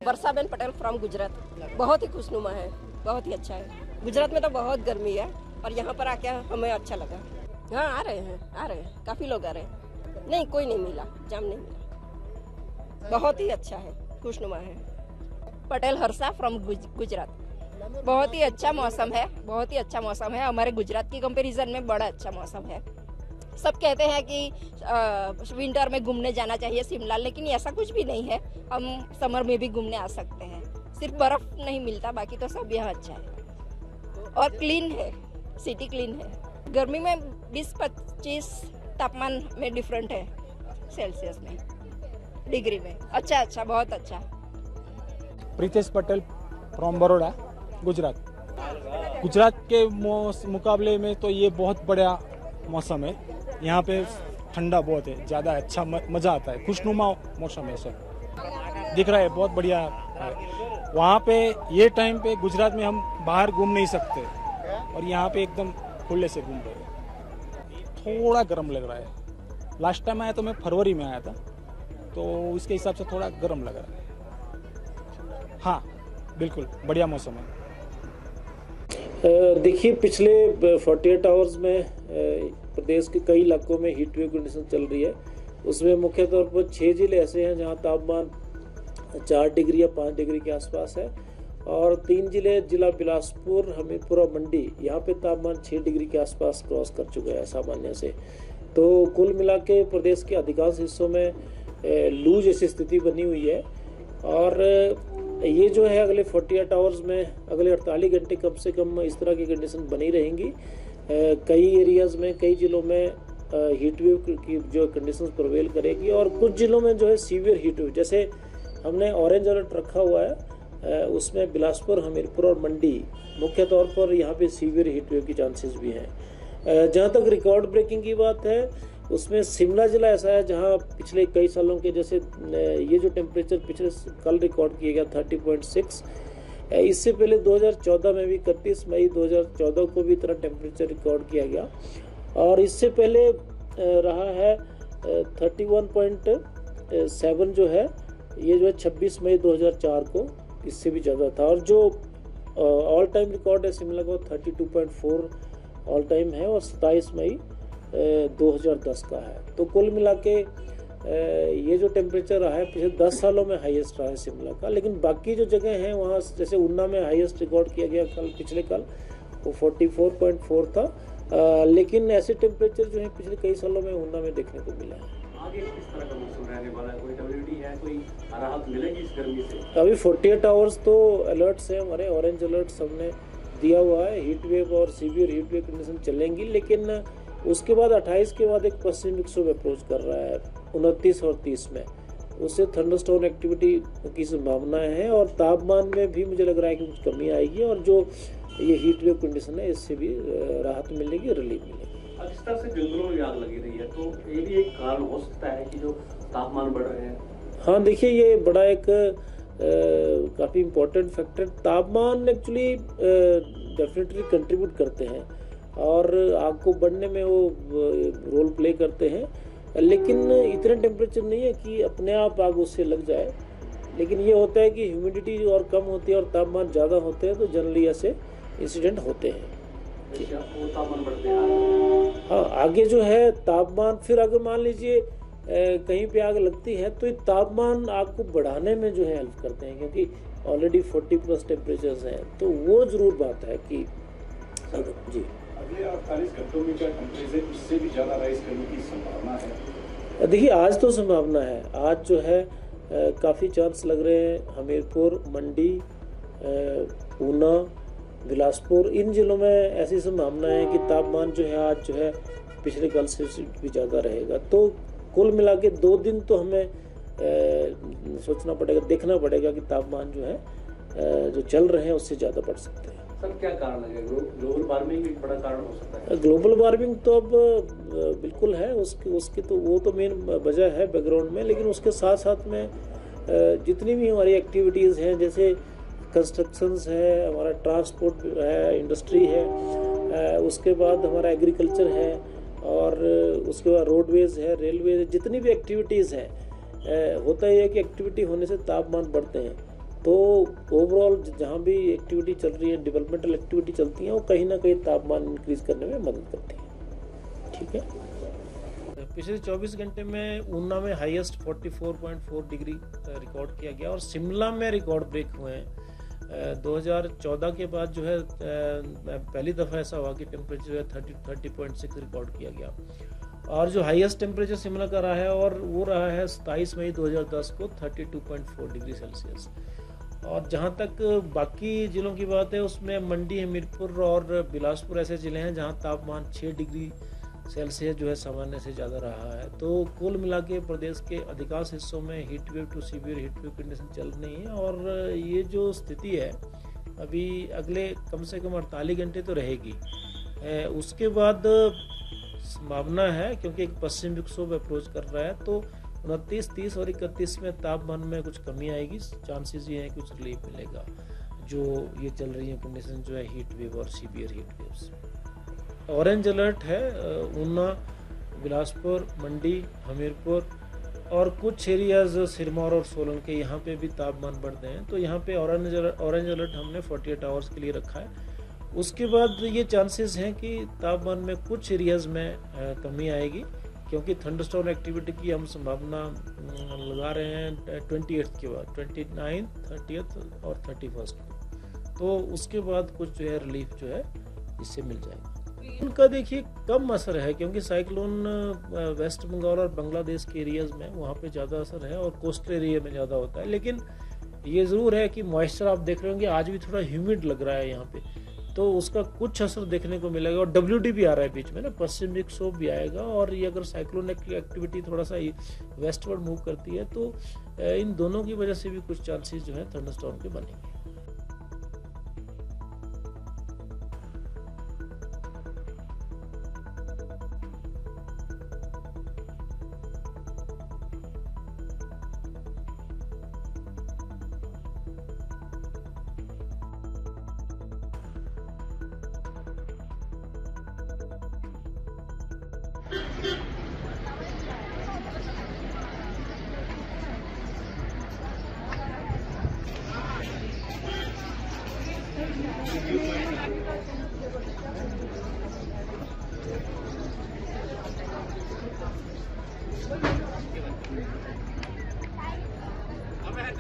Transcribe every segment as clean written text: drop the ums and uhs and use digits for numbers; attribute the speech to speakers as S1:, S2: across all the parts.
S1: Varshaben Patel from Gujarat. बहुत ही खुशनुमा है, बहुत ही अच्छा है। गुजरात में तो बहुत गर्मी है और यहाँ पर आके हमें अच्छा लगा। हाँ आ रहे हैं, काफी लोग आ रहे हैं। नहीं कोई नहीं मिला, जाम नहीं मिला। बहुत ही अच्छा है, खुशनुमा है। पटेल हर्षा फ्रॉम गुजरात। बहुत ही अच्छा मौसम है, बहुत ही अच्छा मौसम है। हमारे गुजरात की कंपैरिजन में बड़ा अच्छा मौसम है। सब कहते हैं कि विंटर में घूमने जाना चाहिए शिमला, लेकिन ऐसा कुछ भी नहीं है। हम समर में भी घूमने आ सकते हैं। सिर्फ बर्फ नहीं मिलता, बाकी तो सब यहाँ अच्छा है और क्लीन है। सिटी क्लीन है। गर्मी में 20-25 तापमान में डिफरेंट है, सेल्सियस में, डिग्री में। अच्छा, बहुत अच्छा।
S2: प्रीतेश पटेल फ्रॉम बड़ौदा, गुजरात। गुजरात के मुकाबले में तो ये बहुत बढ़िया मौसम है। यहाँ पे ठंडा बहुत है, ज़्यादा अच्छा मज़ा आता है। खुशनुमा मौसम है, सब दिख रहा है, बहुत बढ़िया है। वहाँ पे ये टाइम पे गुजरात में हम बाहर घूम नहीं सकते और यहाँ पे एकदम खुले से घूम रहे हैं। थोड़ा गर्म लग रहा है। लास्ट टाइम आया तो मैं फरवरी में आया था, तो उसके हिसाब से थोड़ा गर्म लग रहा है। हाँ बिल्कुल बढ़िया मौसम है।
S3: देखिए, पिछले 48 आवर्स में प्रदेश के कई इलाकों में हीट वेव कंडीशन चल रही है। उसमें मुख्य तौर पर 6 जिले ऐसे हैं जहां तापमान 4 डिग्री या 5 डिग्री के आसपास है और 3 जिले, जिला बिलासपुर, हमीरपुर और मंडी, यहाँ पे तापमान 6 डिग्री के आसपास क्रॉस कर चुका है सामान्य से। तो कुल मिला के प्रदेश के अधिकांश हिस्सों में लू जैसी स्थिति बनी हुई है और ये जो है अगले 48 आवर्स में, अगले 48 घंटे कम से कम इस तरह की कंडीशन बनी रहेंगी। कई एरियाज़ में, कई जिलों में हीट वेव की जो कंडीशंस प्रिवेल करेगी और कुछ जिलों में जो है सीवियर हीट वेव, जैसे हमने ऑरेंज अलर्ट रखा हुआ है, उसमें बिलासपुर, हमीरपुर और मंडी मुख्य तौर पर यहाँ पे सीवियर हीट वेव की चांसेस भी हैं। जहाँ तक रिकॉर्ड ब्रेकिंग की बात है, उसमें शिमला जिला ऐसा है जहाँ पिछले कई सालों के जैसे ये जो टेम्परेचर पिछले कल रिकॉर्ड किया गया 30.6, इससे पहले 2014 में भी 31 मई 2014 को भी इतना टेम्परेचर रिकॉर्ड किया गया और इससे पहले रहा है 31.7 जो है, ये जो है 26 मई 2004 को, इससे भी ज़्यादा था। और जो ऑल टाइम रिकॉर्ड है शिमला का 32.4 ऑल टाइम है और 27 मई 2010 का है। तो कुल मिला के ये जो टेम्परेचर रहा है पिछले 10 सालों में हाईएस्ट रहा है शिमला का। लेकिन बाकी जो जगह हैं वहाँ, जैसे ऊना में हाईएस्ट रिकॉर्ड किया गया पिछले कल, वो 44.4 था। लेकिन ऐसे टेम्परेचर जो है पिछले कई सालों में ऊना में देखने को मिला है।
S4: आगे किस तरह का मौसम रहने वाला है? कोई WD है, कोई राहत मिलेगी इस गर्मी से?
S3: अभी 48 आवर्स तो अलर्ट्स है हमारे, ऑरेंज अलर्ट हमने दिया हुआ है। हीट वेव और सीवियर हीट वेव कंडीशन चलेंगी, लेकिन उसके बाद 28 के बाद एक पश्चिम विक्षोभ अप्रोच कर रहा है 29 और 30 में। उससे थंडरस्टॉर्म एक्टिविटी की संभावनाएं हैं और तापमान में भी मुझे लग रहा है कि कुछ कमी आएगी और जो ये हीट वेव कंडीशन है इससे भी राहत मिलेगी, रिलीफ मिलेगी।
S4: अब इस तरह से जंगलों में आग लगी रही है, तो ये भी एक कारण हो सकता है कि जो तापमान बढ़ रहे हैं।
S3: हाँ देखिए, ये बड़ा एक काफ़ी इम्पोर्टेंट फैक्टर, तापमान एक्चुअली डेफिनेटली कंट्रीब्यूट करते हैं और आग को बढ़ने में वो रोल प्ले करते हैं, लेकिन इतने टेम्परेचर नहीं है कि अपने आप आग उससे लग जाए। लेकिन ये होता है कि ह्यूमिडिटी और कम होती है और तापमान ज़्यादा होते हैं, तो जनरली ऐसे इंसिडेंट होते हैं।
S4: वो तापमान बढ़ते हैं।
S3: हाँ, आगे जो है तापमान, फिर अगर मान लीजिए कहीं पे आग लगती है तो ये तापमान आग को बढ़ाने में जो है हेल्प करते हैं, क्योंकि ऑलरेडी 40+ टेम्परेचर्स हैं। तो वो जरूर बात है कि जी
S5: अगले 48 घंटों में क्या टेम्परेचर इससे भी ज़्यादा राइज करने की संभावना है?
S3: देखिए, आज तो संभावना है। आज जो है काफ़ी चांस लग रहे हैं हमीरपुर, मंडी, ऊना, बिलासपुर, इन जिलों में ऐसी संभावना है कि तापमान जो है आज जो है पिछले कल से भी ज़्यादा रहेगा। तो कुल मिला के 2 दिन तो हमें सोचना पड़ेगा, देखना पड़ेगा कि तापमान जो है जो चल रहे हैं उससे ज़्यादा बढ़ सकते हैं।
S4: सर, क्या कारण है? ग्लोबल वार्मिंग एक बड़ा कारण हो सकता है।
S3: ग्लोबल वार्मिंग तो अब बिल्कुल है, उसकी तो वो तो मेन वजह है बैकग्राउंड में, लेकिन उसके साथ साथ में जितनी भी हमारी एक्टिविटीज़ हैं, जैसे कंस्ट्रक्शंस है, हमारा ट्रांसपोर्ट है, इंडस्ट्री है, उसके बाद हमारा एग्रीकल्चर है और उसके बाद रोडवेज है, रेलवे है, जितनी भी एक्टिविटीज़ हैं, होता ही है कि एक्टिविटी होने से तापमान बढ़ते हैं। तो ओवरऑल जहाँ भी एक्टिविटी चल रही है, डेवलपमेंटल एक्टिविटी चलती है, वो कहीं ना कहीं तापमान इंक्रीज करने में मदद करती है। ठीक है। पिछले 24 घंटे में ऊना में हाईएस्ट 44.4 डिग्री रिकॉर्ड किया गया और शिमला में रिकॉर्ड ब्रेक हुए हैं। 2014 के बाद जो है पहली दफ़ा ऐसा हुआ कि टेम्परेचर जो है 30.6 रिकॉर्ड किया गया। और जो हाईएस्ट टेम्परेचर शिमला का रहा है और वो रहा है 27 मई 2010 को 32.4 डिग्री सेल्सियस। और जहाँ तक बाकी ज़िलों की बात है, उसमें मंडी, हमीरपुर और बिलासपुर ऐसे ज़िले हैं जहाँ तापमान 6 डिग्री सेल्सियस जो है सामान्य से ज़्यादा रहा है। तो कुल मिला के प्रदेश के अधिकांश हिस्सों में heat wave to severe heat wave condition चल रही है और ये जो स्थिति है अभी अगले कम से कम 48 घंटे तो रहेगी। उसके बाद संभावना है, क्योंकि एक पश्चिम विक्षोभ अप्रोच कर रहा है, तो 29, 30 और 31 में तापमान में कुछ कमी आएगी। चांसेस ये हैं कुछ रिलीफ मिलेगा जो ये चल रही है कंडीशन जो है हीट वेव और severe heat waves. Orange alert है ऊना, बिलासपुर, मंडी, हमीरपुर और कुछ एरियाज सिरमौर और सोलन के, यहाँ पे भी तापमान बढ़ते हैं। तो यहाँ पे ऑरेंज अलर्ट हमने 48 आवर्स के लिए रखा है। उसके बाद ये चांसेस हैं कि तापमान में कुछ एरियाज में कमी आएगी, क्योंकि थंडरस्टॉर्म एक्टिविटी की हम संभावना लगा रहे हैं 28 के बाद, 29, 30 और 31 को। तो उसके बाद कुछ जो है रिलीफ जो है इससे मिल जाएगा। उनका देखिए कम असर है, क्योंकि साइक्लोन वेस्ट बंगाल और बांग्लादेश के एरियाज में वहाँ पे ज़्यादा असर है और कोस्टल एरिया में ज़्यादा होता है। लेकिन ये ज़रूर है कि मॉइस्चर आप देख रहे होंगे आज भी थोड़ा ह्यूमिड लग रहा है यहाँ पे, तो उसका कुछ असर देखने को मिलेगा। और WD भी आ रहा है बीच में ना, पश्चिम विक्षोभ भी आएगा। और ये अगर साइक्लोन की एक्टिविटी थोड़ा सा वेस्टवर्ड मूव करती है तो इन दोनों की वजह से भी कुछ चांसेस जो है थंडरस्टॉर्म के बनेंगे।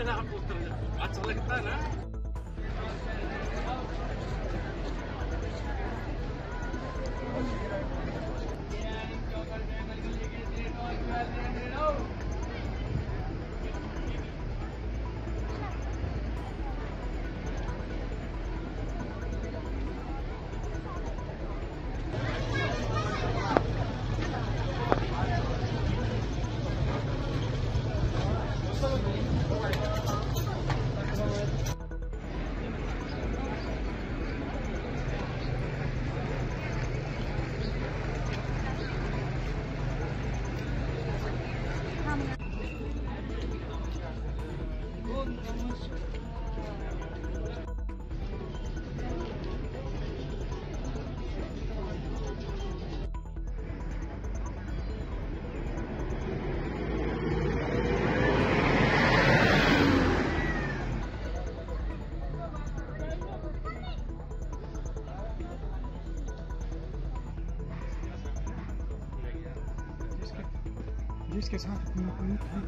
S6: अच्छा लगता है ना।
S2: जिसके साथ
S5: जमा हो गया फिर